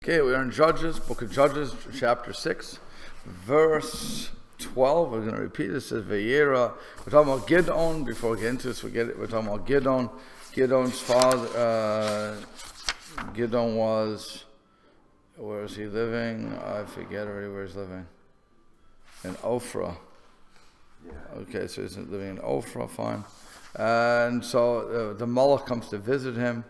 Okay, we're in Judges, Book of Judges, chapter 6, verse 12. We're going to repeat it. It says, Vayera. We're talking about Gideon. Before we get into this, we're talking about Gideon. Gideon's father, Gideon was, where is he living? I forget already where he's living. In Ophrah. Yeah. Okay, so he's living in Ophrah, fine. And so the Malach comes to visit him.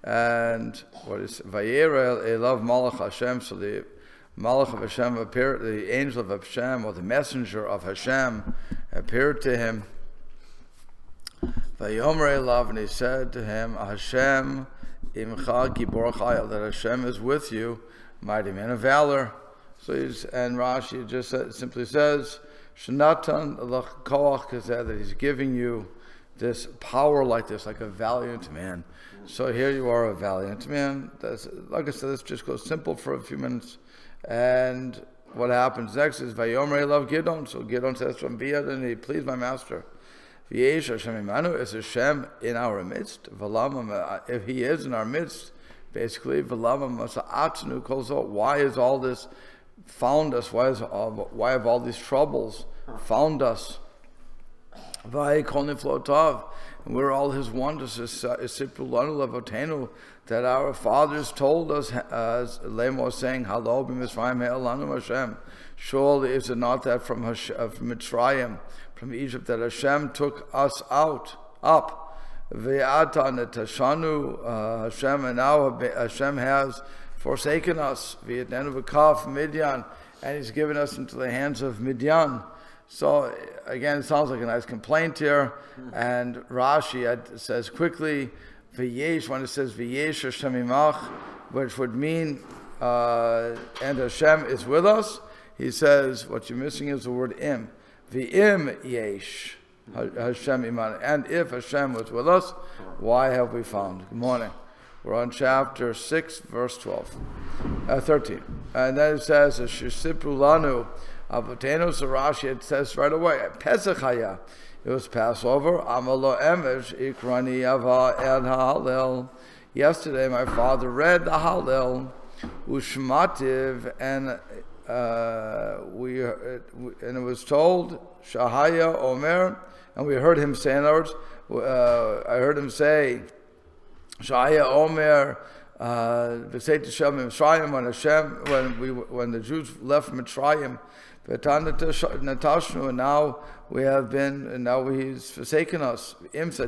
And what is Vayera Elav Malach Hashem? So the Malach of Hashem appeared, the angel of Hashem, or the messenger of Hashem, appeared to him. Vayomer Elav, and he said to him, Hashem Imcha Gibor Chayil, that Hashem is with you, mighty man of valor. So and Rashi just simply says, Shenatan Lach Koach Kazeh, that he's giving you this power like this, like a valiant man. So here you are, a valiant man. That's, like I said, this just goes simple for a few minutes. And what happens next is Vayomer Elav Gideon. So Gideon says from Biyad, and he, please my master, V'yesh Hashem Imanu, is Hashem in our midst? If he is in our midst, basically, why is all this found us? Why have all these troubles found us? And we're all his wonders, that our fathers told us, as Lemo was saying, Hashem. Surely is it not that from Mitzrayim, from Egypt, that Hashem took us up. Hashem, and now Hashem has forsaken us. Midian, and he's given us into the hands of Midian. So again, it sounds like a nice complaint here, and Rashi says quickly, "V'yesh," when it says "V'yesh Hashem imach," which would mean and Hashem is with us. He says what you're missing is the word "im." V'im yesh Hashem imach, and if Hashem was with us, why have we found? Good morning. We're on chapter 6, verse 13, and then it says, "Shesipru lanu." Avotenu, so Rashi, it says right away, Pesach haya, it was Passover. Amalo emesh ikrani ava el ha'halel. Yesterday, my father read the Hallel, ushmativ, and it was told Shahaya Omer, and we heard him say, in other words, I heard him say Shahaya Omer. When the Jews left Mitzrayim, and now we have been, and now he's forsaken us. If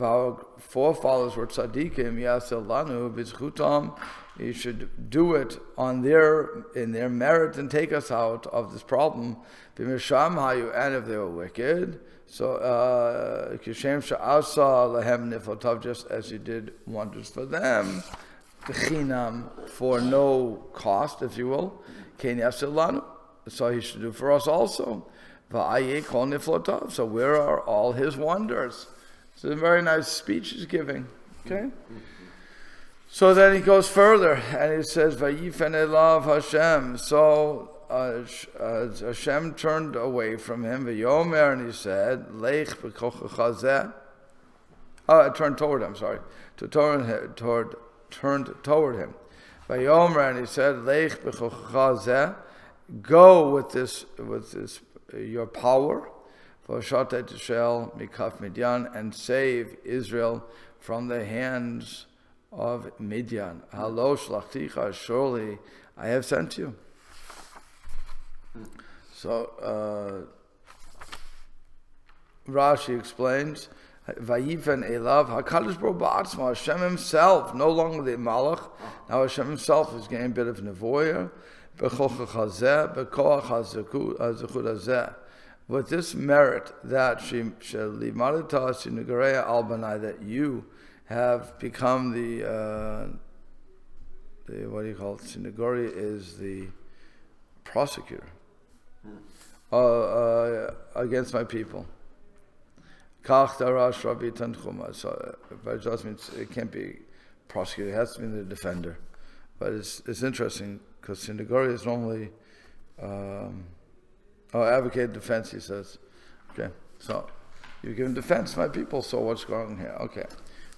our forefathers were tzaddikim, yaselanu b'zchutam, you should do it in their merit and take us out of this problem. And if they were wicked, so kishem sha'asa lahem nifotav, just as you did wonders for them, b'chinam, for no cost, if you will. So he should do for us also. So where are all his wonders? So a very nice speech he's giving. Okay? So then he goes further and he says, Vayifen elav Hashem. So Hashem turned away from him, Vayomer, and he said, Lech b'kochacha zeh. Turned toward him, sorry. Turned toward him. Vayomer, and he said, Lech b'kochacha zeh. Go with this your power, v'shatet Yisrael mikaf Midian, and save Israel from the hands of Midian. Halo shlachticha, surely I have sent you. So Rashi explains, Vayifen elav HaKadosh Baruch Ba'atzma, Hashem himself, no longer the Malach. Now Hashem himself is getting a bit of nevoya. With this merit that that you have become the what do you call it? Sinagori is the prosecutor against my people. So, but it just means it can't be prosecutor; it has to be the defender. But it's interesting because Sinagori is normally advocate defense. He says, okay, so you've given defense to my people. So what's going on here? Okay,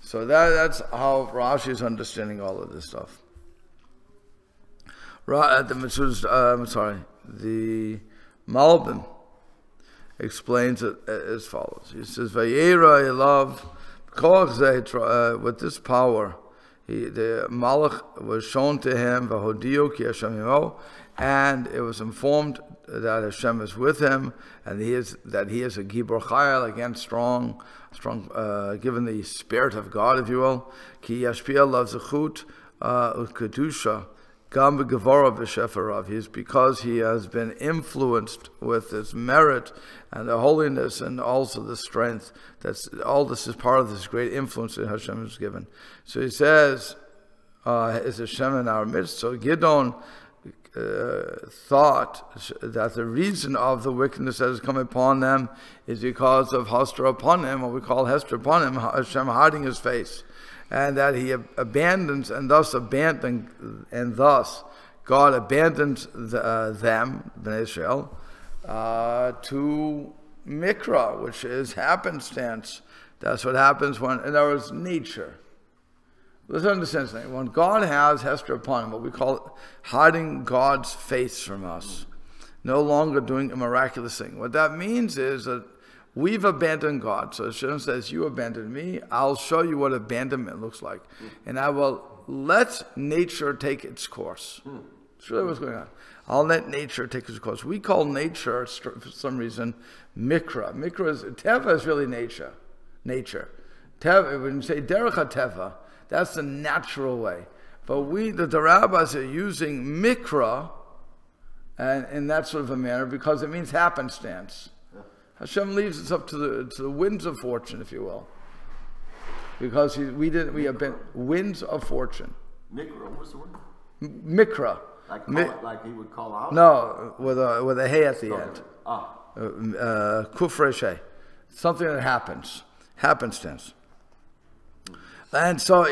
So that's how Rashi is understanding all of this stuff. The Malbim explains it as follows. He says, "Vayera Elav, with this power, the Malach was shown to him, Vahodio ki Hashem imo, and it was informed that Hashem is with him, and he is a Gibor Chayil, again strong, given the spirit of God, if you will. Ki Yashpia Lav Zechut Kedusha Gam B'Gevora B'Shefarav. He's because he has been influenced with his merit and the holiness and also the strength. All this is part of this great influence that Hashem has given. So he says, is Hashem in our midst? So Gideon thought that the reason of the wickedness that has come upon them is because of Hester upon him, what we call Hester upon him, Hashem hiding his face, and that he abandons, and thus God abandons them, Bnei Israel, to Mikra, which is happenstance. That's what happens when, in other words, nature. Let's understand something. When God has Hester upon him, what we call hiding God's face from us, no longer doing a miraculous thing. What that means is that we've abandoned God. So Hashem says, you abandoned me, I'll show you what abandonment looks like. And I will let nature take its course. That's really what's going on. I'll let nature take its course. We call nature, for some reason, Mikra. Teva is really nature. Teva, when you say Derech HaTeva, that's the natural way. But the rabbis are using Mikra and in that sort of a manner because it means happenstance. Hashem leaves us up to the winds of fortune, if you will, because we have been winds of fortune. Mikra, what's the word? Mikra. Like he would call out. No, with a hay at the end. Kufre, something that happens, happenstance. And so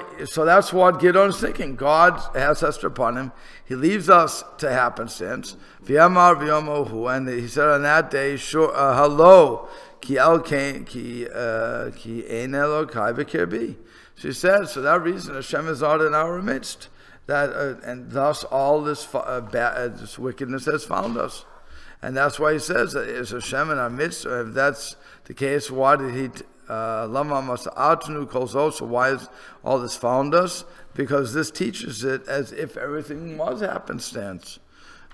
that's what Gideon is thinking. God has Hester upon him. He leaves us to happenstance. V'yamar v'yomohu, and he said on that day, hello, ki ein Elokai v'kirbi. She said, so that reason Hashem is not in our midst. And thus all this wickedness has found us. And that's why he says, is Hashem in our midst? If that's the case, why did he... so why is all this found us? Because this teaches it as if everything was happenstance.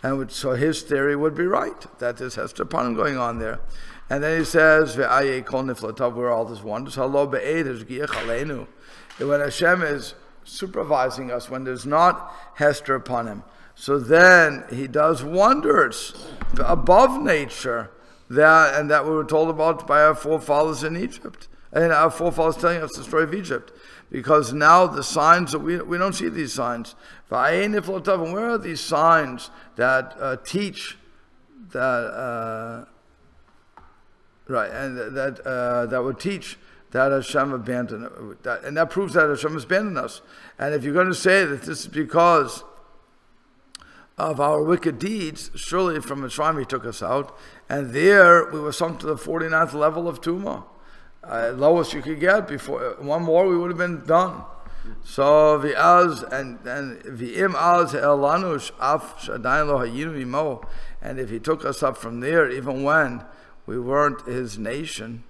And so his theory would be right, that there's Hester upon him going on there. And then he says, where all this wonders, when Hashem is supervising us, when there's not Hester upon him, so then he does wonders above nature. That we were told about by our forefathers in Egypt. And our forefathers telling us the story of Egypt. Because now the signs, that we don't see these signs. And where are these signs that teach that, that would teach that Hashem abandoned, and that proves that Hashem has abandoned us. And if you're going to say that this is because of our wicked deeds, surely from Mitzrayim he took us out, and there we were sunk to the 49th level of Tumah. Lowest you could get. Before one more we would have been done. So v'az and v'im az elanush af shadayin lo hayinu imo, and if he took us up from there even when we weren't his nation,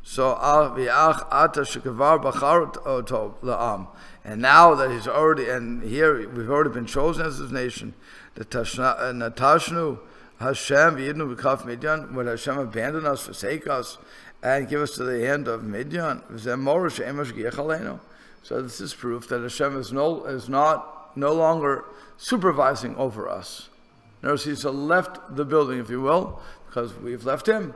so v'ach ata shekavar b'charot oto la'am, and now that he's already, and here we've already been chosen as his nation, the natashnu Hashem v'yidnu b'kaf Midian, would Hashem abandon us, forsake us, and give us to the hand of Midian? So this is proof that Hashem is no longer supervising over us. Notice he's left the building, if you will, because we've left him.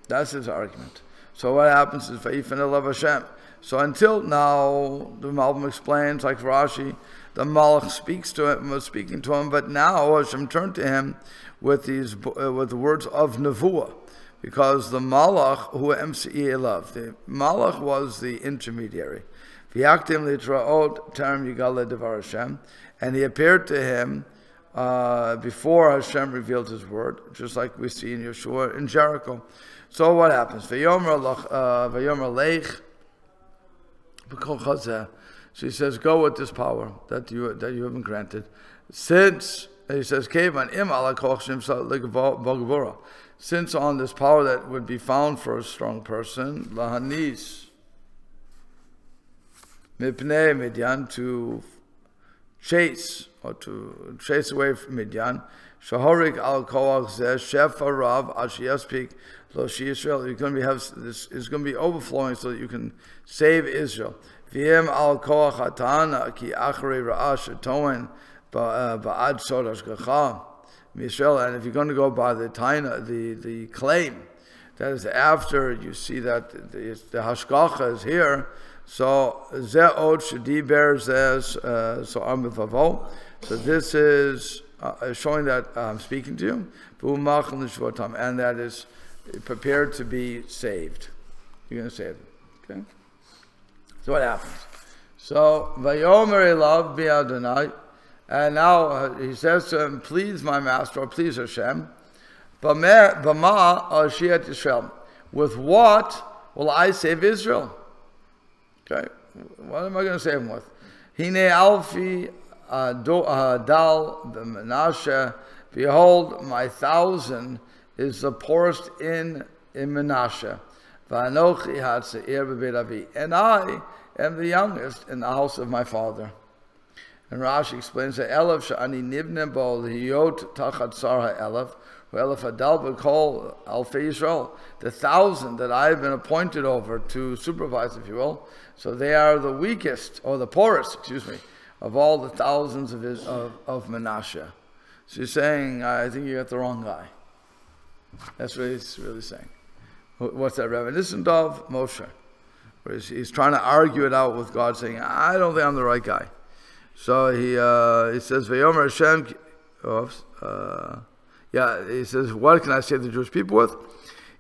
That's his argument. So what happens is Vayifan Elav Hashem. So until now, the Malbim explains, like Rashi, the Malach speaks to him, was speaking to him, but now Hashem turned to him with the words of Nevuah, because the Malach who MCE Elav, the Malach was the intermediary. V'yaktim litraot terem yigale devar Hashem, and he appeared to him before Hashem revealed his word, just like we see in Yeshua in Jericho. So what happens? V'yomer leich So he says, go with this power that you have been granted. Since he says, since on this power that would be found for a strong person, lahanis mipnei Midian, to chase away from Midian. Shahorik al koach zeh shefa rav ashiyaspik lo Israel. You're going to have this is going to be overflowing so that you can save Israel. V'yem al koach hatana ki achrei ra'ash atoen ba'ad sodash gacha Israel. And if you're going to go by the taina, the claim that is after you see that the hashgacha is here. So zeh od shediber zeh so amivavo. So this is showing that I'm speaking to you, and that is prepared to be saved. You're going to save it. Okay? So what happens? So Vayomer elav bi Adonai, and now he says to him, please my master, or please Hashem, Bama ashiat Yisrael, with what will I save Israel? Okay, what am I going to save him with? Hine alfi dal Menashe, behold, my 1,000 is the poorest in Menashe. Va'anochi hatzeir b'beit avi, and I am the youngest in the house of my father. And Rashi explains that Elef she'ani nivne bo liyot tachat sar ha'elef, who'elef adal b'kol alfei Yisrael, the 1,000 that I have been appointed over to supervise, if you will. So they are the weakest, or the poorest, of all the thousands of Menashe. So he's saying, I think you got the wrong guy. That's what he's really saying. What's that reminiscent of? Moshe. Where he's trying to argue it out with God, saying, I don't think I'm the right guy. So he says, Vayomer Hashem, he says, what can I save the Jewish people with?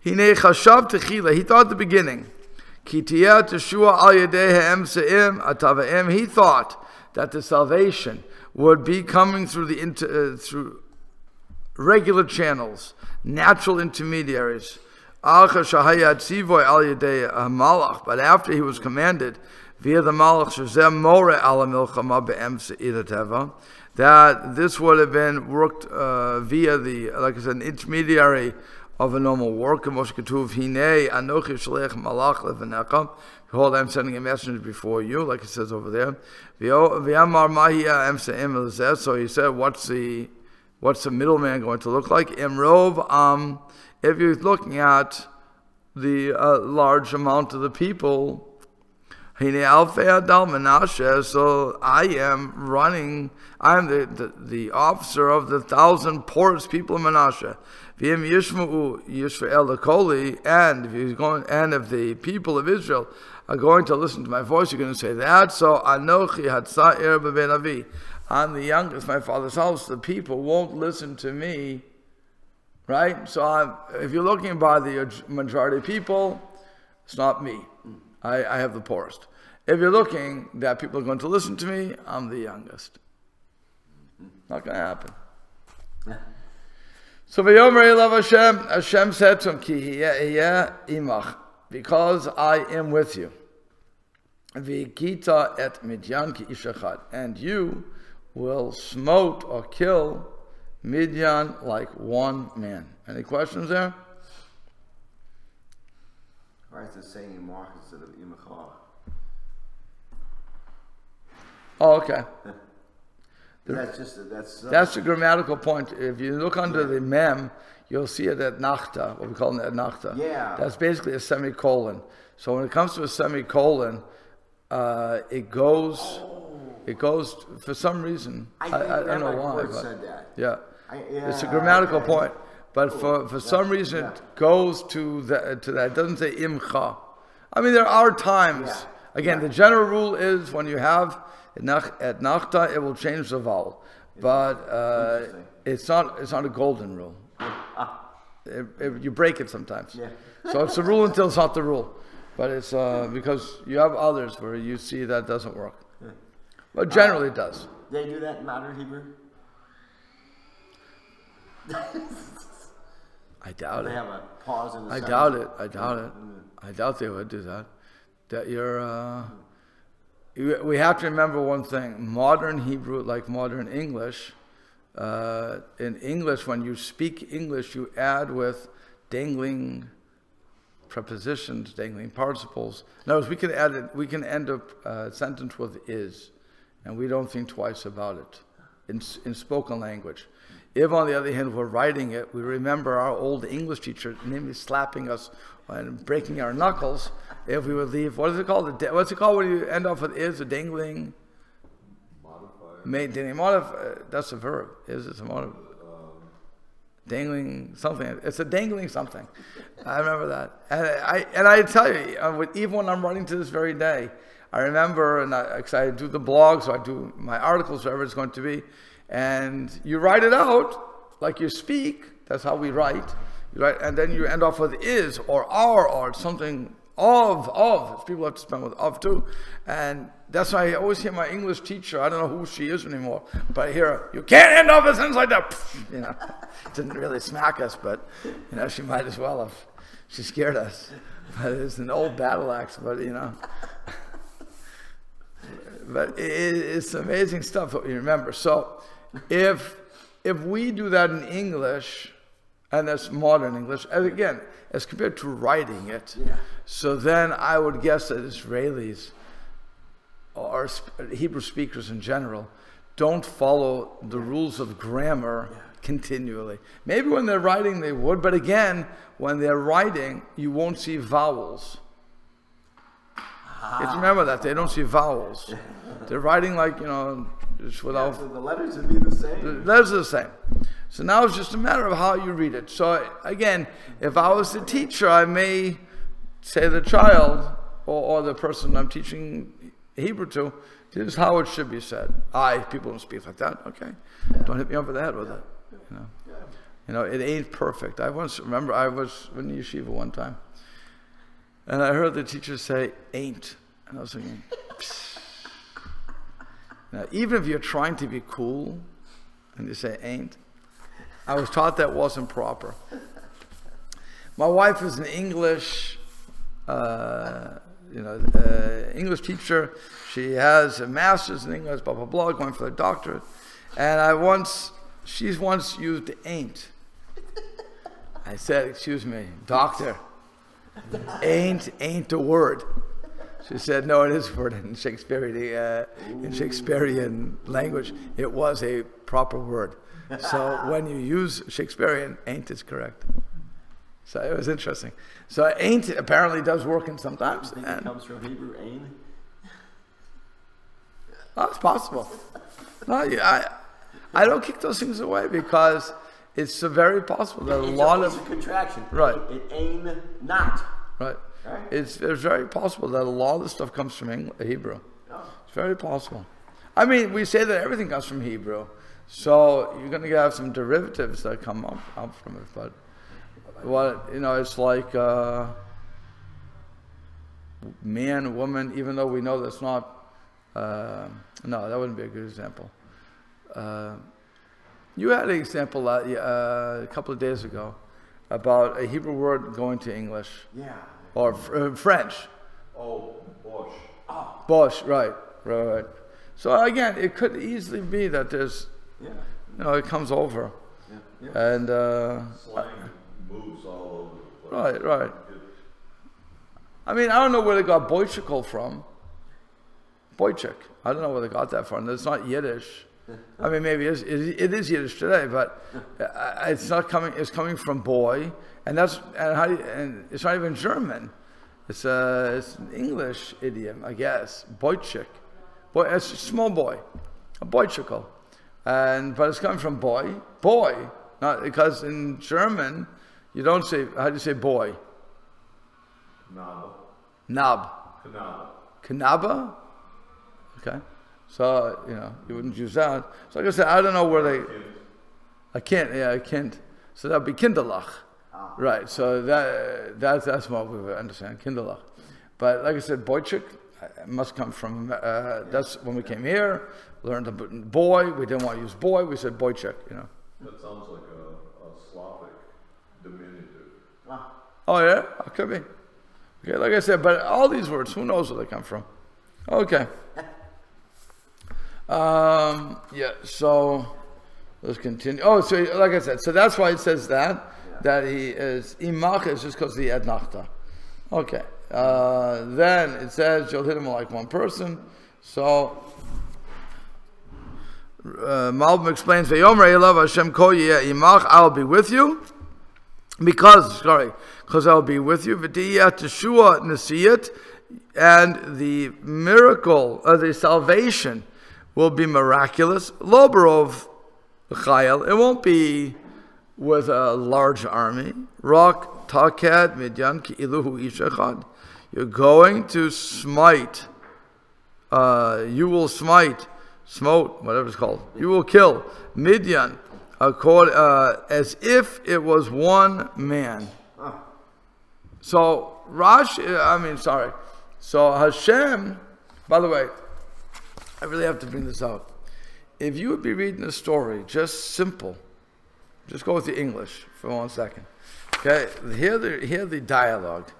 Hine chashav techila, he thought at the beginning, Ki tiyeh teshua al yedei ha'em se'im atavaim, he thought that the salvation would be coming through through regular channels, natural intermediaries. But after he was commanded via the Malach that this would have been worked via like I said, an intermediary of a normal work. Behold, I'm sending a messenger before you, like it says over there. So he said, what's the middleman going to look like? Imrov, if you're looking at the large amount of the people, so I am the officer of the 1,000 poorest people in Menashe. And if the people of Israel are going to listen to my voice, you're going to say that. So Anochi Hatza'ir b'bein Avi, I'm the youngest, my father's house. The people won't listen to me, right? So if you're looking by the majority of people, it's not me. I have the poorest. If you're looking that people are going to listen to me, I'm the youngest. Not going to happen. So Vayomer elav Hashem, Hashem said to him, Ki hiya imach, because I am with you. V'kita et Midyan ki ish echad, and you will smote or kill Midian like one man. Any questions there? Why is it saying imach instead of imachah? Oh, okay. That's the grammatical point. If you look under the mem, you'll see it at nachta, what we call it at nachta. Yeah. That's basically a semicolon. So when it comes to a semicolon, it goes for some reason. I don't know why. But, said that. Yeah. It's a grammatical point. But for some reason, it goes to that. It doesn't say imcha. I mean, there are times. Yeah. Again, the general rule is when you have at nachta, it will change the vowel, but it's not a golden rule. You break it sometimes. Yeah. So it's a rule until it's not the rule, but it's because you have others where you see that doesn't work, but generally it does. They do that in modern Hebrew. I doubt it. They have a pause in the I doubt it. I doubt it. I doubt they would do that. That you're. we have to remember one thing. Modern Hebrew, like modern English, in English, when you speak English, you add with dangling prepositions, dangling participles. In other words, we can end a sentence with is, and we don't think twice about it in spoken language. If, on the other hand, we're writing it, we remember our old English teacher, namely slapping us and breaking our knuckles if we would leave. What is it called? What's it called when you end off with is? A dangling modifier. That's a verb. Is it's a modifier. Dangling something. It's a dangling something. I remember that. And I tell you, even when I'm writing to this very day, I remember, and I do the blog, so I do my articles, whatever it's going to be, and you write it out like you speak. That's how we write. You write, and then you end off with is or are or something of. People have to spell with of too, and that's why I always hear my English teacher. I don't know who she is anymore, but I hear her, you can't end off a sentence like that. You know, didn't really smack us, but you know, she might as well have. She scared us. But it's an old battle axe, but you know. But it's amazing stuff that we remember. So if we do that in English, and that's modern English, and again, as compared to writing it, so then I would guess that Israelis or Hebrew speakers in general don't follow the rules of grammar continually. Maybe when they're writing they would, but again, when they're writing, you won't see vowels. You have to remember that they don't see vowels. They're writing like, you know, just without. So the letters would be the same. The letters are the same. So now it's just a matter of how you read it. So again, if I was the teacher, I may say the child or the person I'm teaching Hebrew to, this is how it should be said. People don't speak like that. Okay, don't hit me over the head with it. You know, it ain't perfect. I was in yeshiva one time. And I heard the teacher say, ain't. And I was thinking, psst. Now, even if you're trying to be cool and you say ain't, I was taught that wasn't proper. My wife is an English, English teacher. She has a master's in English, blah, blah, blah, going for the doctorate. And she's once used ain't. I said, excuse me, doctor. Ain't a word. She said, no, it is a word in Shakespearean language. It was a proper word. So when you use Shakespearean, ain't is correct. So it was interesting. So ain't apparently does work in sometimes. You think it comes from Hebrew, ain? Oh, it's possible. No, I don't kick those things away because it's very possible that It's a contraction. Right. It ain't not. Right. It's very possible that a lot of the stuff comes from Hebrew. Oh. It's very possible. I mean, we say that everything comes from Hebrew, so you're going to have some derivatives that come up from it. But it's like man, woman. Even though we know that's not. No, that wouldn't be a good example. You had an example a couple of days ago about a Hebrew word going to English. Yeah. Or French. Oh, bosh. Oh. Bosh, right. So again, it could easily be that there's, it comes over. Yeah. And slang moves all over the place. Right. I mean, I don't know where they got Boychikol from. Boychik. I don't know where they got that from. It's not Yiddish. I mean, maybe it is Yiddish today, but it's not coming. It's coming from boy, and it's not even German. It's an English idiom, I guess. Boychik, it's a small boy, a boychikol, but it's coming from boy, not because in German you don't say. How do you say boy? Nab. Kanaba. Okay. So, you wouldn't use that. So like I said, I don't know where they... A kind. So that would be kinderlach. Right, so that's what we would understand, kinderlach. But like I said, boychik must come from... that's when we came here, learned about boy. We didn't want to use boy, we said boychik, That sounds like a Slavic diminutive. Oh yeah? It could be. Okay, like I said, but all these words, who knows where they come from? Okay. Yeah, so let's continue. Oh, so like I said, so that's why it says that he is imach is just because of the adnachta. Okay. Then it says you'll hit him like one person. So Malbim explains, "V'yomer elav Hashem kol yeh imach," I'll be with you, because I'll be with you. V'tiyah teshua nesiyat, and the miracle of the salvation will be miraculous. Lo barov chayil, it won't be with a large army. Rak takad midyan ki iluhu ish echad. You're going to smite. You will smote, whatever it's called. You will kill Midian, as if it was one man. So So Hashem, by the way, I really have to bring this out. If you would be reading a story, just simple, just go with the English for 1 second. Okay, hear the dialogue.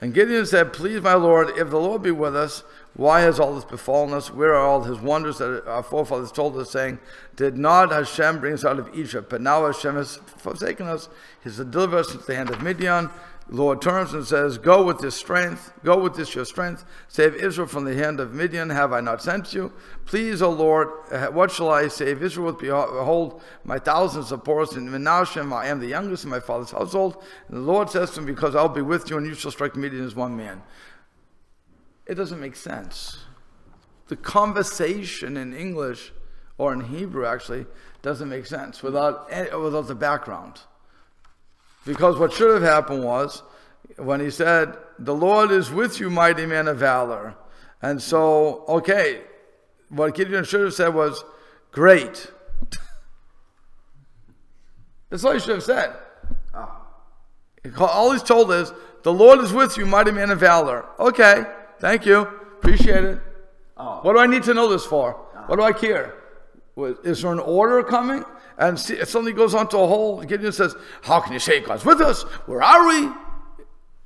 And Gideon said, "Please, my Lord, if the Lord be with us, why has all this befallen us? Where are all his wonders that our forefathers told us, saying, did not Hashem bring us out of Egypt? But now Hashem has forsaken us. He has delivered us into the hand of Midian." The Lord turns and says, "Go with this strength, go with this your strength. Save Israel from the hand of Midian. Have I not sent you? Please, O Lord, what shall I save Israel with? Behold, my thousands of poorest in Menashe, I am the youngest in my father's household." And the Lord says to him, "Because I'll be with you, and you shall strike Midian as one man." It doesn't make sense. The conversation in English, or in Hebrew actually, doesn't make sense without the background. Because what should have happened was, when he said, "The Lord is with you, mighty man of valor." And so, okay, what Gideon should have said was, "Great." That's all he should have said. All he's told is, "The Lord is with you, mighty man of valor." Okay, thank you, appreciate it. What do I need to know this for? What do I care? Is there an order coming? And it suddenly goes on to a whole, Gideon says, "How can you say God's with us? Where are we?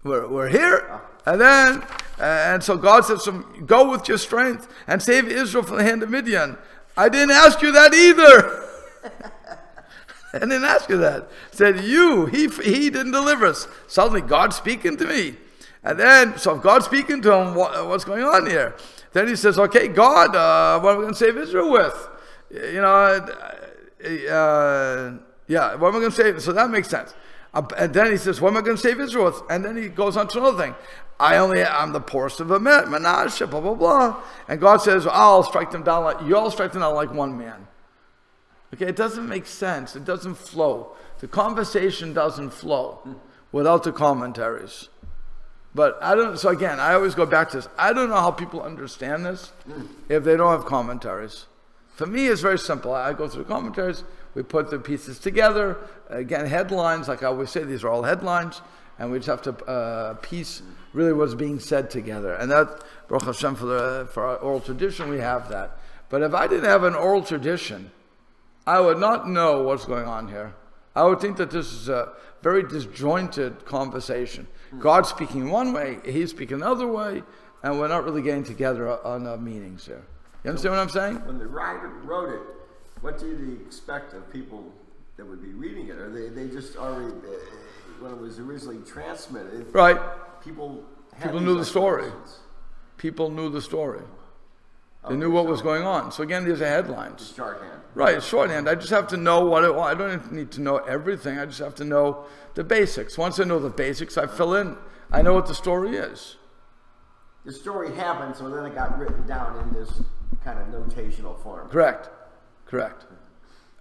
We're here." And so God says to him, "Go with your strength and save Israel from the hand of Midian." I didn't ask you that either. I didn't ask you that. I said, he didn't deliver us. Suddenly God's speaking to me. And then, so if God's speaking to him, what's going on here? Then he says, "Okay, God, what are we going to save Israel with?" What am I going to save? So that makes sense. And then he says, "What am I going to save Israel with?" And then he goes on to another thing. I'm the poorest of Menashe, blah, blah, blah. And God says, you'll strike them down like one man. Okay, it doesn't make sense. It doesn't flow. The conversation doesn't flow without the commentaries. But so again, I always go back to this. I don't know how people understand this if they don't have commentaries. For me, it's very simple. I go through the commentaries, we put the pieces together. Again, headlines, like I always say, these are all headlines, and we just have to piece really what's being said together. And that, Baruch Hashem, for our oral tradition, we have that. But if I didn't have an oral tradition, I would not know what's going on here. I would think that this is a very disjointed conversation. God's speaking one way, he's speaking another way, and we're not really getting together on our meanings here. You understand what I'm saying? When the writer wrote it, what did he expect of people that would be reading it? Or they just already, when it was originally transmitted, right? People knew the story. People knew the story. They knew what was going on. So again, these are headlines. Shorthand. Right, shorthand. I just have to know what it was. I don't need to know everything. I just have to know the basics. Once I know the basics, I fill in. I know what the story is. The story happened, so then it got written down in this kind of notational form. Correct.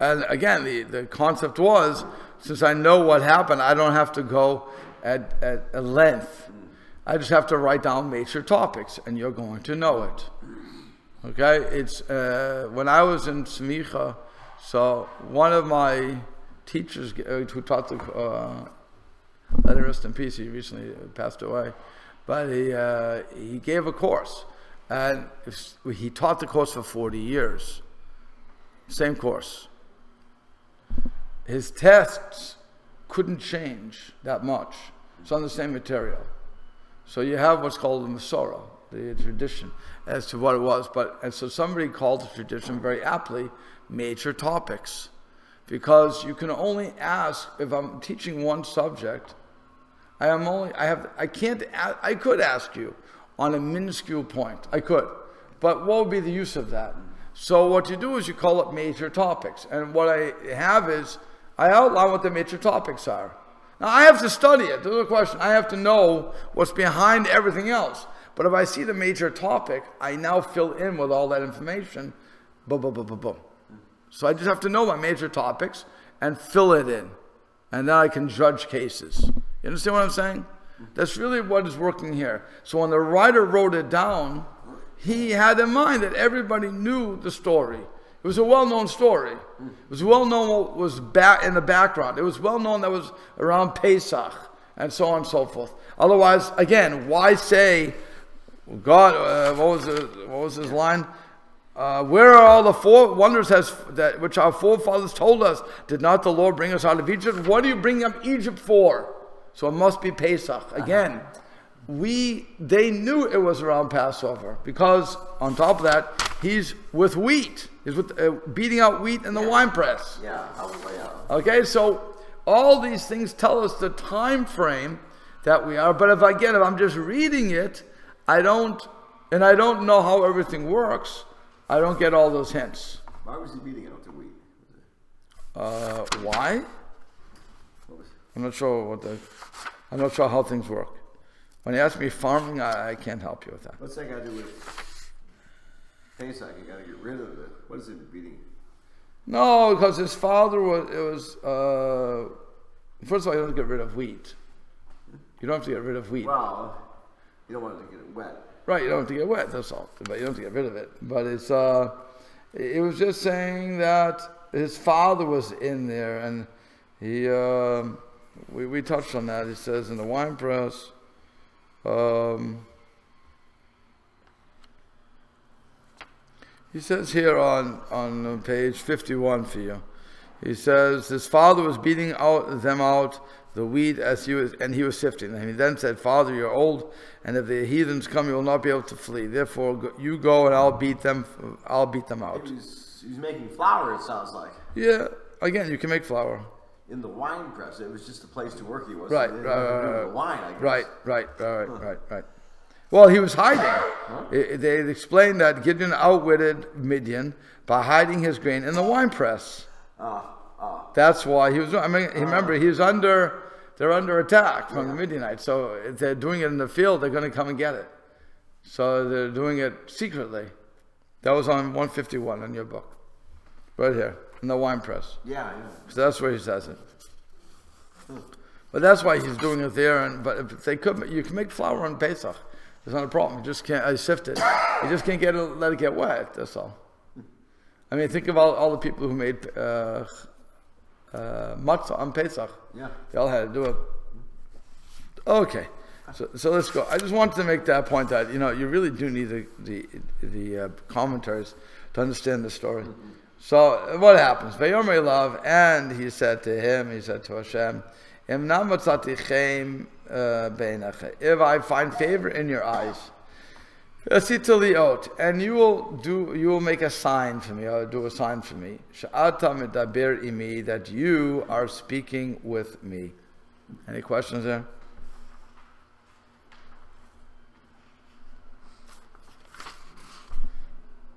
And again, the concept was, since I know what happened, I don't have to go at a length. I just have to write down major topics, and you're going to know it. Okay? It's when I was in Smicha, so one of my teachers who taught let him rest in peace, he recently passed away, but he gave a course, and he taught the course for 40 years. Same course. His tests couldn't change that much. It's on the same material. So you have what's called the Masorah. the tradition as to what it was. And so somebody called the tradition very aptly major topics, because you can only ask, if I'm teaching one subject, I could ask you on a minuscule point. I could. But what would be the use of that? So what you do is you call it major topics. And what I have is, I outline what the major topics are. Now I have to study it. There's no question. I have to know what's behind everything else. But if I see the major topic, I now fill in with all that information. Boom, boom, boom, boom, boom. So I just have to know my major topics and fill it in. And then I can judge cases. You understand what I'm saying? That's really what is working here. So when the writer wrote it down, he had in mind that everybody knew the story. It was a well-known story. It was well known what was in the background. It was well known that was around Pesach and so on and so forth. Otherwise, again, why say, God, what was his line? Where are all the four wonders which our forefathers told us? Did not the Lord bring us out of Egypt? What do you bring up Egypt for? So it must be Pesach. Again, they knew it was around Passover, because on top of that, he's with wheat. He's with beating out wheat in the wine press. Yeah. Okay, so all these things tell us the time frame that we are. But if I'm just reading it, I don't know how everything works, I don't get all those hints. Why was he beating out the wheat? Why? I'm not sure how things work. When you ask me farming, I can't help you with that. What's that got to do with Pesach? You got to get rid of it. What is it beating? No, because his father first of all, you don't get rid of wheat. You don't have to get rid of wheat. Well, you don't want it to get wet. Right, you don't have to get wet, that's all. But you don't have to get rid of it. But it was just saying that his father was in there, and we touched on that. He says in the wine press, he says here on page 51 for you, he says his father was beating them out the wheat and he was sifting them. He then said, Father, you're old, and if the heathens come, you will not be able to flee. Therefore, you go, and I'll beat them out. He's making flour, it sounds like. Yeah, again, you can make flour. In the wine press, it was just a place to work. He was right. The wine, I guess. Right. Well, he was hiding. They explained that Gideon outwitted Midian by hiding his grain in the wine press. That's why he was. Remember, they're under attack from the Midianites. So if they're doing it in the field, they're going to come and get it. So they're doing it secretly. That was on 151 in your book, right here in the wine press. Yeah. So that's where he says it. But that's why he's doing it there. But if they could, you can make flour on Pesach. There's not a problem. You just can't sift it. You just can't let it get wet. That's all. I mean, think about all the people who made matzah on Pesach. Yeah. They all had to do it. Okay. So let's go. I just wanted to make that point that you really do need the commentaries to understand the story. So what happens? Vayomer Elav, and he said to Hashem, if I find favor in your eyes, and you will make a sign for me, or do a sign for me, that you are speaking with me. Any questions there?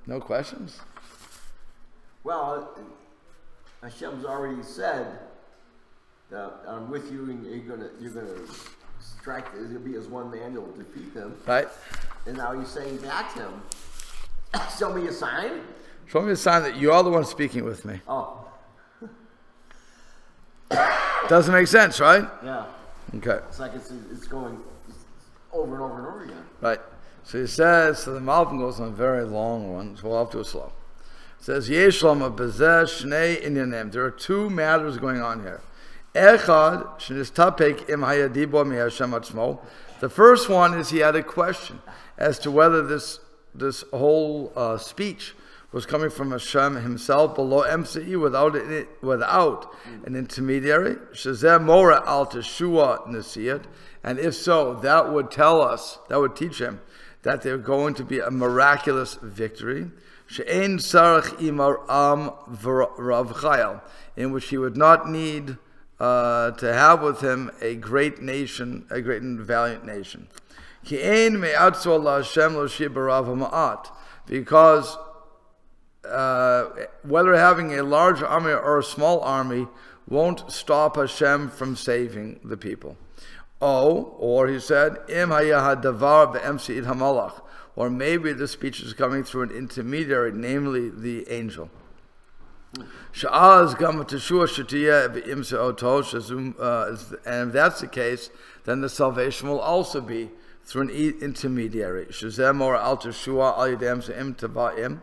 No questions? Well, Hashem's already said that I'm with you, and you're gonna strike. It's gonna be as one man. You'll defeat them. Right. And now he's saying back to him, "Show me a sign." Show me a sign that you are the one speaking with me. Oh. Doesn't make sense, right? Yeah. Okay. It's like it's going over and over and over again. Right. So he says, so the Malvin goes on a very long one, so we'll have to do it slow. It says, Yeshlama Bezeh Shnei Inyanim. There are two matters going on here. Echad Shnistapek Im Hayadibo Mi Hashem Atzmo. The first one is he had a question as to whether this whole speech was coming from Hashem himself below MCE without an intermediary. Shazeh Mora al Teshua Nasiyat. And if so, that would teach him that they're going to be a miraculous victory, she'ein sarach imar am v'rav chayil, in which he would not need to have with him a great nation, a great and valiant nation. Ki ein me'atzu Allah Hashem lo shibarav ma'at, because whether having a large army or a small army won't stop Hashem from saving the people. Oh, or he said, Im hayahadavar be'emsi'id hamalach, or maybe the speech is coming through an intermediary, namely the angel. Sha'az gam teshua shetiyah be'imse oto, and if that's the case, then the salvation will also be through an intermediary. Shazem or al teshua al yedem se'im tava'im,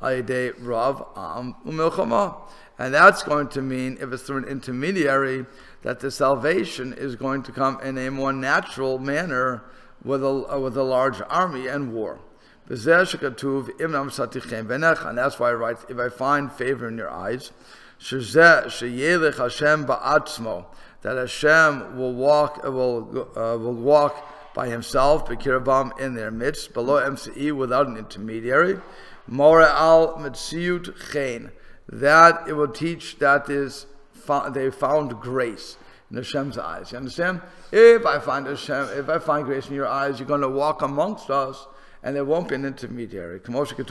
al yedei rav am u'milchama. And that's going to mean, if it's through an intermediary, that the salvation is going to come in a more natural manner with a large army and war. And that's why I write, if I find favor in your eyes, that Hashem will walk by himself, in their midst, below MCE, without an intermediary. That it will teach that they found grace in Hashem's eyes. You understand? If I find grace in your eyes, you're going to walk amongst us, and there won't be an intermediary. Just as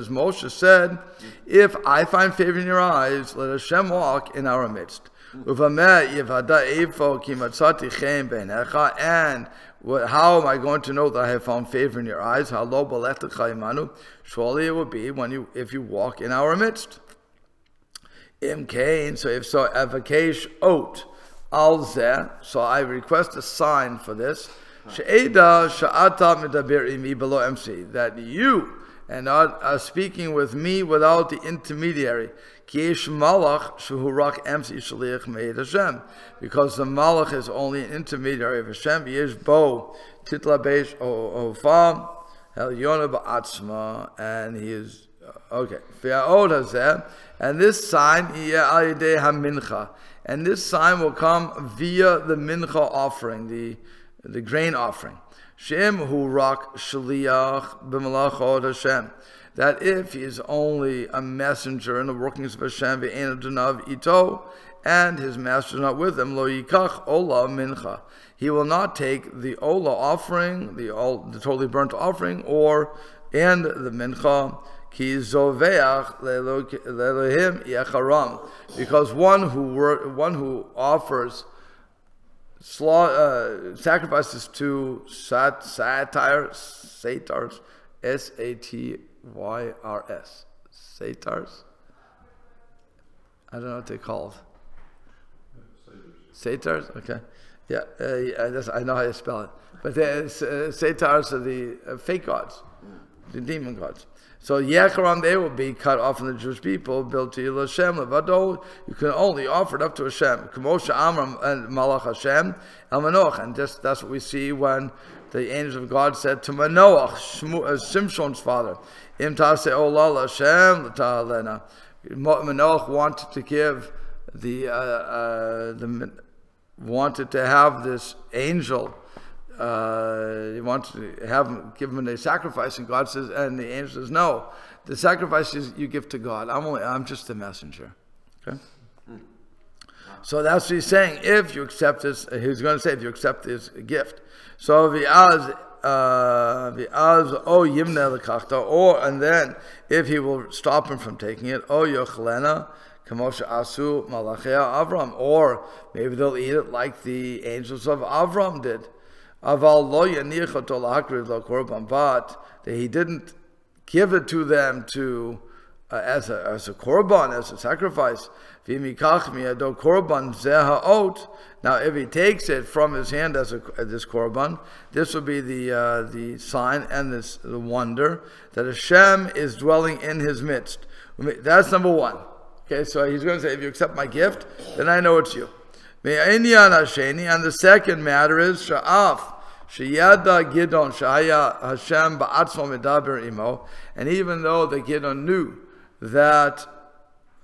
Moshe said, if I find favor in your eyes, let Hashem walk in our midst. And how am I going to know that I have found favor in your eyes? Surely it will be if you walk in our midst. So if so, avakesh ot al zeh. So I request a sign for this. She'eda sha'ata medaber imi below MC, that you are speaking with me without the intermediary. Because the malach is only an intermediary of Hashem. And he is okay. And this sign, and this sign will come via the mincha offering, the grain offering. Shem hu rak shliach b'malachot Hashem. That if he is only a messenger in the workings of Hashem, ve'en adonav ito, and his master is not with him, lo yikach ola mincha. He will not take the ola offering, the totally burnt offering, and the mincha, ki zoveach le'elohim yecharam. Because one who offers sacrifices to satires, S-A-T-Y-R-S, satars. I don't know what they're called. Satars, okay. Yeah, I know how you spell it. But satars are the fake gods, the demon gods. So Yecharam, they will be cut off from the Jewish people, built to Hashem. Levado, you can only offer it up to Hashem. Kamosha Amram and Malach Hashem, El Manoach. And that's what we see when the angels of God said to Manoach, Shimshon's father, Im Tase Olal Hashem L'Ta'alena. Manoach wanted to give wanted to have this angel. He wanted to give him a sacrifice, and God says, and the angel says, no, the sacrifice you give to God. I'm just the messenger. Okay. So that's what he's saying. If you accept this, he's going to say, if you accept this gift. So v'az o yimna l'kachta, and then if he will stop him from taking it, o yochlena kamosha asu malachia Avram, or maybe they'll eat it like the angels of Avram did. But that he didn't give it to them as a korban, as a sacrifice. Now, if he takes it from his hand as this korban, this will be the sign and the wonder that Hashem is dwelling in his midst. That's number one. Okay, so he's going to say, if you accept my gift, then I know it's you. And the second matter is Sha'af. Sheyada Gideon Shaya Hashem ba'atzmo medaber imo. And even though the Gideon knew that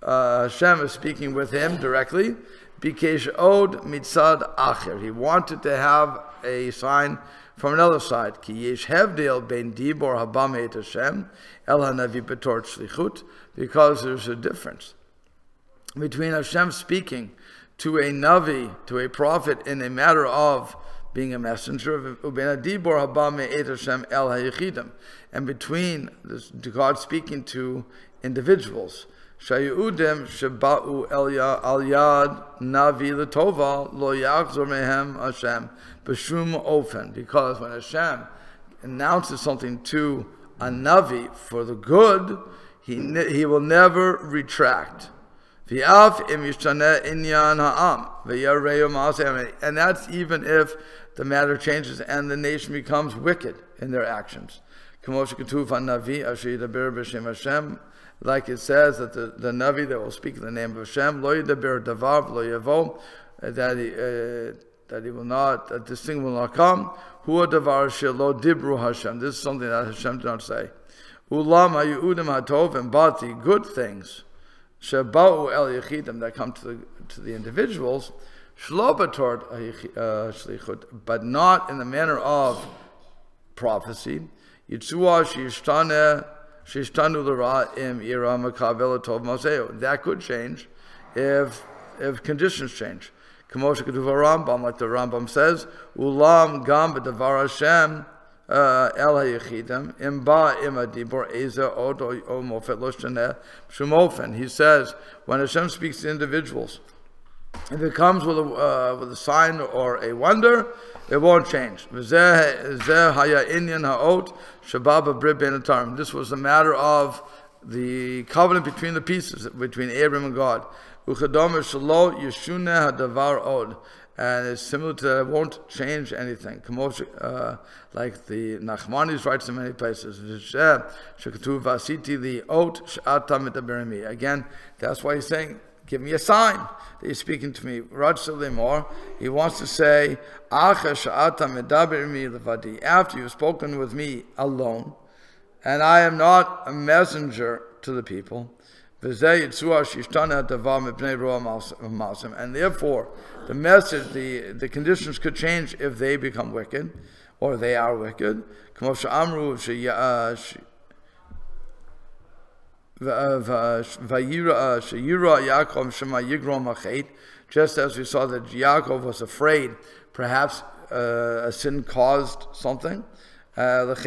Hashem is speaking with him directly, bikesh od mitzad acher. He wanted to have a sign from another side. Ki yesh hevdil bein dibor haba me'et Hashem el hanavi betor shlichut, because there's a difference between Hashem speaking to a navi, to a prophet, in a matter of being a messenger, and between God speaking to individuals. Because when Hashem announces something to a navi for the good, he will never retract. And that's even if the matter changes and the nation becomes wicked in their actions. Like it says that the Navi that will speak in the name of Hashem, that he will not, that this thing will not come. This is something that Hashem did not say. But the good things that come to the individuals, but not in the manner of prophecy. That could change if conditions change. Like the Rambam says, Ulam gam b'davar Hashem el hayichidim imba imadibor eza od o mofet lo shaneh shumofen. He says, when Hashem speaks to individuals, if it comes with a sign or a wonder, it won't change. This was a matter of the covenant between the pieces, between Abraham and God. And it's similar to that, it won't change anything. Like the Nachmanides writes in many places. Again, that's why he's saying, give me a sign that you're speaking to me. He wants to say, after you've spoken with me alone, and I am not a messenger to the people, and therefore the message, the conditions could change if they become wicked, or they are wicked. Just as we saw that Yaakov was afraid, perhaps a sin caused something. And that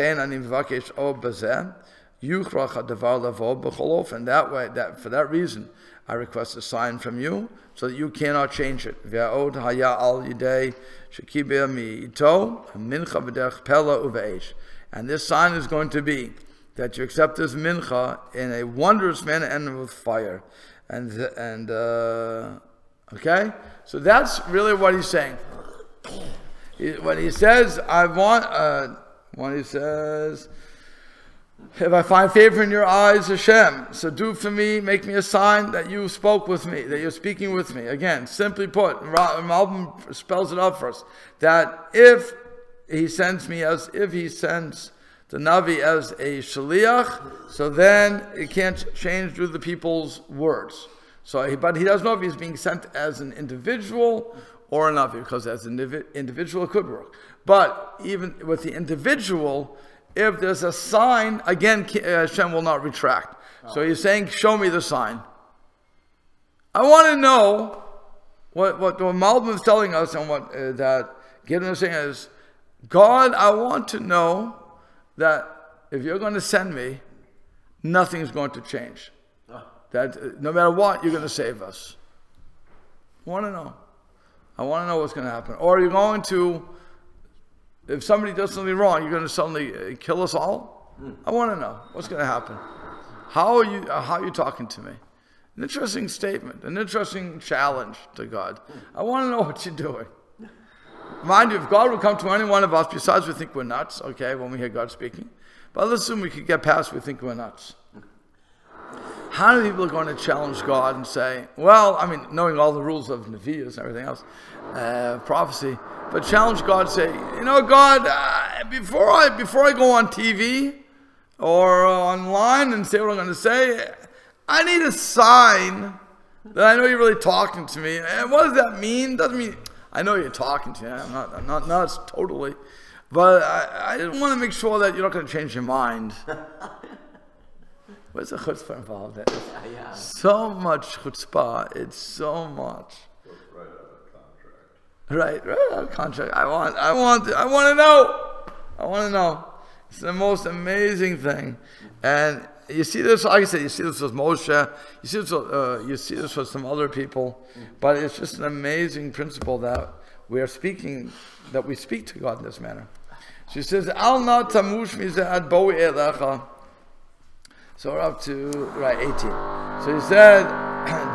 way, for that reason, I request a sign from you, so that you cannot change it. And this sign is going to be that you accept this mincha in a wondrous manner and with fire. Okay? So that's really what he's saying. When he says, if I find favor in your eyes, Hashem, so do for me, make me a sign that you spoke with me, that you're speaking with me. Again, simply put, Malbim spells it out for us, that if he sends the Navi as a Shaliach, so then it can't change through the people's words. But he doesn't know if he's being sent as an individual or a Navi, because as an individual it could work. But even with the individual, if there's a sign, again, Hashem will not retract. So he's saying, show me the sign. I want to know what Malbim is telling us, and what that Gideon is saying is, God, I want to know that if you're going to send me, nothing's going to change. That no matter what, you're going to save us. I want to know. I want to know what's going to happen. Or you're going to, if somebody does something wrong, you're going to suddenly kill us all? I want to know what's going to happen. How are you talking to me? An interesting statement, an interesting challenge to God. I want to know what you're doing. Mind you, if God would come to any one of us, besides we think we're nuts, okay, when we hear God speaking, but let's assume we could get past we think we're nuts. How many people are going to challenge God and say, well, I mean, knowing all the rules of Nevi'us and everything else, prophecy, but challenge God, say, you know, God, before I go on TV or online and say what I'm going to say, I need a sign that I know you're really talking to me. And what does that mean? Doesn't mean I know you're talking to me. I'm not nuts totally. But I didn't want to make sure that you're not going to change your mind. What's the chutzpah involved in? Yeah. So much chutzpah. It's so much. Right out of contract. Right out of contract. I want to know. I want to know. It's the most amazing thing. And you see this, like I said, you see this with Moshe. You see this with some other people. But it's just an amazing principle that we speak to God in this manner. She says, Al na tamush mizeh ad boi elecha. So we're up to, 18. So he said,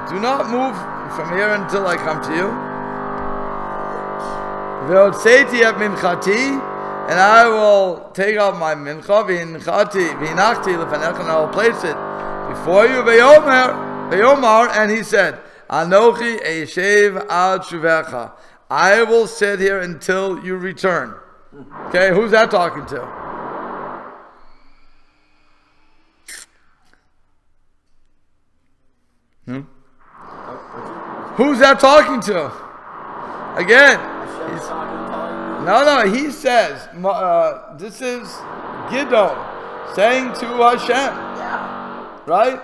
do not move from here until I come to you. Ve'otzeiti et minchati, and I will take out my mincha, v'hinachti lefanecha, and I will place it before you. Ve'yomar, and he said, Anochi eishev al shuvecha. I will sit here until you return. Okay, who's that talking to? Who's that talking to? Again. No, he says, this is Gideon saying to Hashem. Yeah. Right?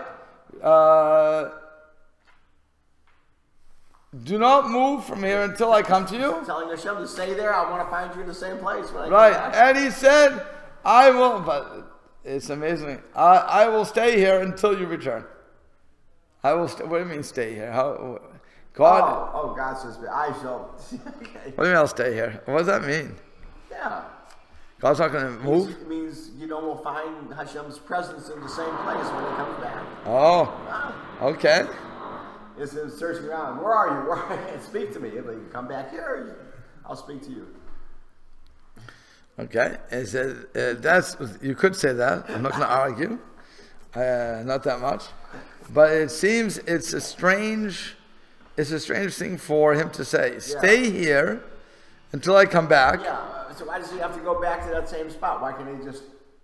Do not move from here until I come to you. Telling Hashem to stay there. I want to find you in the same place when I Right. come back. And he said, I will, but it's amazing. I will stay here until you return. I will what do you mean stay here? God. Oh, God says, I shall. Okay. What do you mean I'll stay here? What does that mean? Yeah. God's not going to move? It means we'll find Hashem's presence in the same place when he comes back. Oh. Okay. It's in searching around. Where are you? Where are you? Speak to me. If you come back here, I'll speak to you. Okay. And said, you could say that. I'm not going to argue. Not that much. But it seems it's a strange thing for him to say. Stay here until I come back. Yeah. So why does he have to go back to that same spot? Why can't he just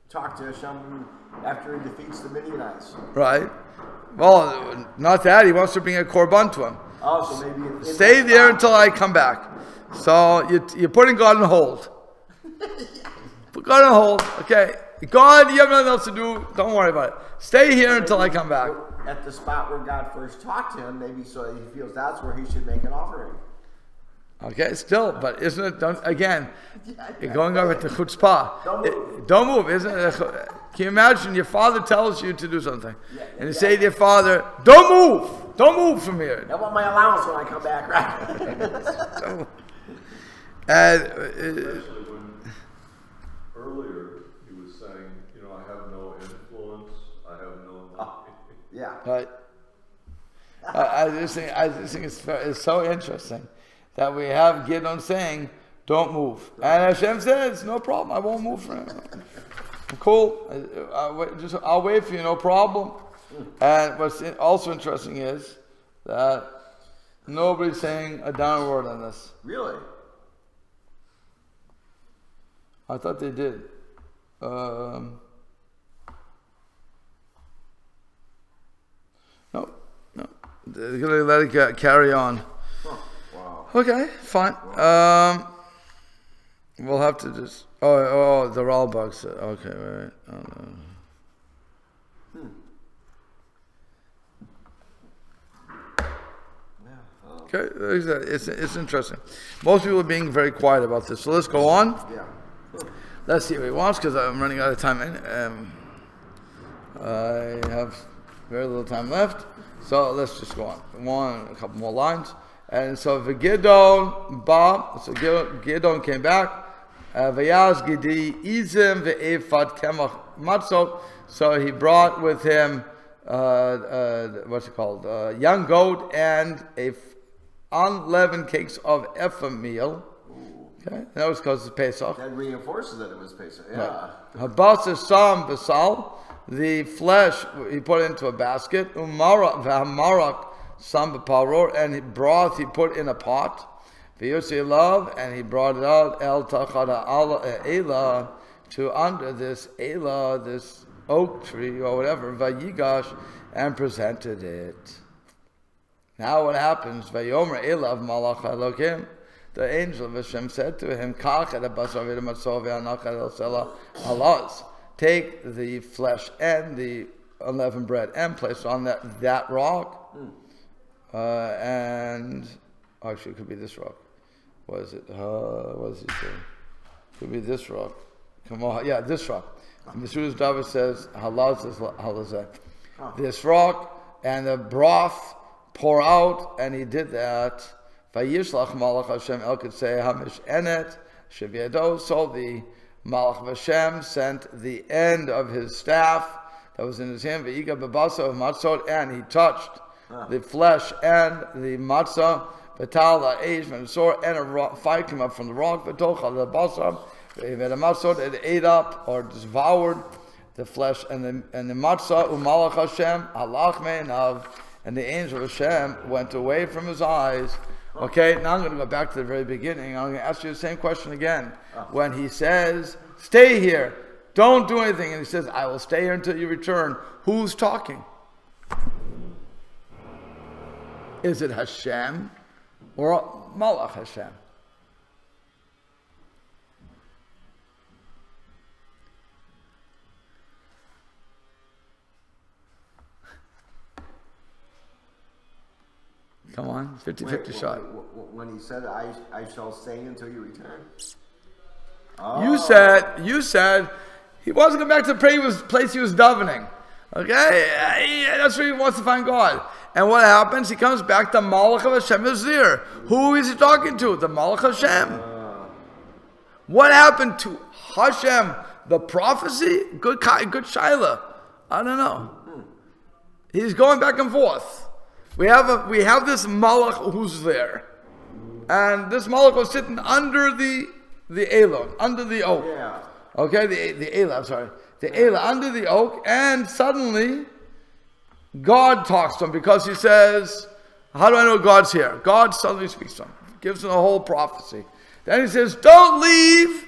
talk to Hashem after he defeats the Midianites? Right. Well, not that. He wants to bring a korban to him. Oh, so maybe stay there until I come back. So you're putting God on hold. Put God on hold. Okay. God, you have nothing else to do. Don't worry about it. Stay here until I come back. At the spot where God first talked to him, maybe so he feels that's where he should make an offering. Okay, still, but isn't it, you're going over to chutzpah. Don't move, isn't it? Can you imagine your father tells you to do something, and you say to your father, don't move from here. I want my allowance when I come back, right? And, especially when earlier he was saying, I have no influence, I have no money. Yeah. Right. I just think it's so interesting that we have Gideon saying, don't move. And Hashem says, no problem, I won't move from him. Cool. I'll wait for you, no problem. And what's also interesting is that nobody's saying a down word on this. Really? I thought they did. No. They're going to let it carry on. Oh, wow. Okay, fine. We'll have to just... Oh, the roll bugs. Okay, wait. Okay, it's interesting. Most people are being very quiet about this. So let's go on. Yeah. Let's see what he wants, because I'm running out of time. I have very little time left. So let's just go on. A couple more lines. And so Gideon came back. Vayaz Gidi Izim ve'efad kemach matzot. So he brought with him what's it called? Young goat and unleavened cakes of ephah meal. Okay, that was because it's Pesach. That reinforces that it was Pesach. Yeah. Habasa sam basal. The flesh he put into a basket. Marak sam b'paror, and broth he put in a pot. V'yosei love, and he brought it out el tachada elah, to under this elah, this oak tree or whatever, vayigash, and presented it. Now what happens? Vayomer elav malach Elokim. the angel of Hashem said to him, take the flesh and the unleavened bread and place it on that rock. And actually, it could be this rock. What is it? What is he saying? Could be this rock. Come on, yeah, this rock. And the Sudas David says, this rock, and the broth pour out, and he did that. Vayishlach Malach Hashem El Kitsei Hamish Enet Sheviado. So the Malach of Hashem sent the end of his staff that was in his hand, V'iga Bebasa of Matzot, and he touched the flesh and the matzah, Vital Aish and sword, and a fire came up from the rock, Vitocha the Basar, the matzot, it ate up or devoured the flesh and the matzah, Umalach Hashem, Halach Meinav, and the angel of Hashem went away from his eyes. Okay, now I'm going to go back to the very beginning. I'm going to ask you the same question again. When he says, stay here, don't do anything, and he says, I will stay here until you return, who's talking? Is it Hashem or Malach Hashem? Come on, 50-50 shot. When he said, I shall stay until you return. Oh. You said he wants to go back to the place he was davening. Okay? That's where he wants to find God. And what happens? He comes back, the Malach of Hashem is there. Who is he talking to? The Malach Hashem. What happened to Hashem? The prophecy? Good Shaila. I don't know. He's going back and forth. We have this Malach who's there. And this Malach was sitting under the Elon, under the oak. Yeah. Okay, the Elah, I'm sorry. The Elah under the oak, and suddenly God talks to him because he says, how do I know God's here? God suddenly speaks to him, gives him a whole prophecy. Then he says, don't leave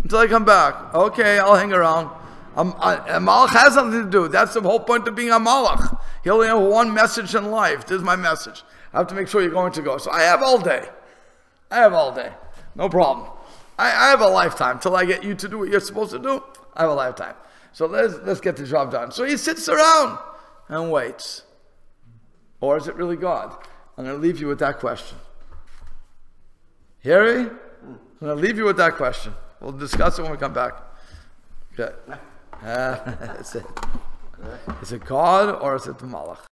until I come back. Okay, I'll hang around. A Malach has something to do. That's the whole point of being a Malach. He only has one message in life. This is my message. I have to make sure you're going to go. So I have all day. No problem. I have a lifetime till I get you to do what you're supposed to do. I have a lifetime. So let's get the job done. So he sits around and waits. Or is it really God? I'm going to leave you with that question. Harry? I'm going to leave you with that question. We'll discuss it when we come back. Okay. Is it God or is it the Malach?